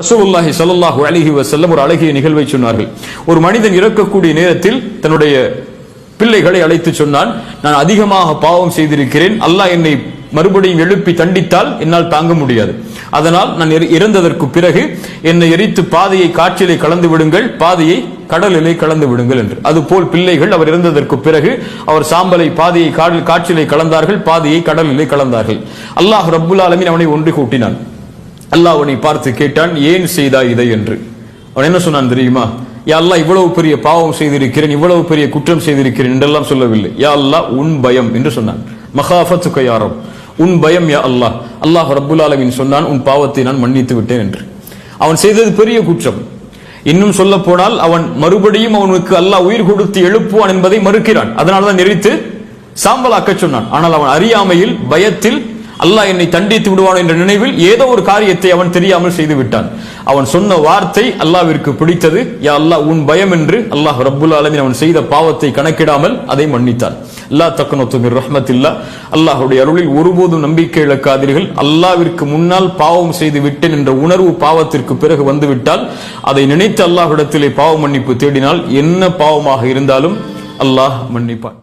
ரசூலுல்லாஹி ஸல்லல்லாஹு அலைஹி வஸல்லம் ஒரு அழகிய நிகழ்வை சொன்னார்கள். ஒரு மனிதன் இறக்கக்கூடிய நேரத்தில் தன்னுடைய பிள்ளைகளை அழைத்து சொன்னான், நான் அதிகமாக பாவம் செய்திருக்கிறேன், அல்லாஹ் என்னை மறுபடியும் எழுப்பி தண்டித்தால் என்னால் தாங்க முடியாது, அதனால் நான் இறந்ததற்கு பிறகு என்னை எரித்து பாதையை காற்றிலே கலந்து விடுங்கள், பாதையை கடலிலே கலந்து விடுங்கள் என்று. அதுபோல் பிள்ளைகள் அவர் இறந்ததற்கு பிறகு அவர் சாம்பலை பாதையை காற்றிலே கலந்தார்கள், பாதையை கடலிலே கலந்தார்கள். அல்லாஹ் ரப்புல் ஆலமீன் அவனை ஒன்று கூட்டினான். அல்லாஹ் அவனை பார்த்து கேட்டான், ஏன் செய்தாய் இதை என்று. அவன் என்ன சொன்னான் தெரியுமா? யா அல்லாஹ், இவ்வளவு பெரிய பாவம் செய்திருக்கிறேன், இவ்வளவு பெரிய குற்றம் செய்திருக்கிறேன் என்றெல்லாம் சொல்லவில்லை. யா அல்லாஹ், உன் பயம் என்று சொன்னான். மகாஃபத்துக யா ரப், உன் பயம் யா அல்லாஹ். அல்லாஹ் ரப்புல் ஆலமீன் சொன்னான், உன் பாவத்தை நான் மன்னித்து விட்டேன் என்று. அவன் செய்தது பெரிய குற்றம். இன்னும் சொல்ல போனால் அவன் மறுபடியும் அவனுக்கு அல்லாஹ் உயிர் கொடுத்து எழுப்புவான் என்பதை மறுக்கிறான். அதனால்தான் எரித்து சாம்பலாக்க சொன்னான். ஆனால் அவன் அறியாமையில், பயத்தில், அல்லாஹ் என்னை தண்டித்து விடுவான் என்ற நினைவில் ஏதோ ஒரு காரியத்தை அவன் தெரியாமல் செய்து விட்டான். அவன் சொன்ன வார்த்தை அல்லாஹ்விற்கு பிடித்தது. யா அல்லாஹ், உன் பயம் என்று அல்லாஹ் ரப்புல் ஆலமீன் அவன் செய்த பாவத்தை கணக்கிடாமல் அதை மன்னித்தான். லா தக்னது மிர் ரஹ்மத்தில்லாஹ், அல்லாஹ்வுடைய அருளில் ஒருபோதும் நம்பிக்கை இழக்காதீர்கள். அல்லாஹ்விற்கு முன்னால் பாவம் செய்து விட்டேன் என்ற உணர்வு பாவத்திற்கு பிறகு வந்துவிட்டால் அதை நினைத்து அல்லாஹ்விடத்திலே பாவ மன்னிப்பு தேடினால் என்ன பாவமாக இருந்தாலும் அல்லாஹ் மன்னிப்பான்.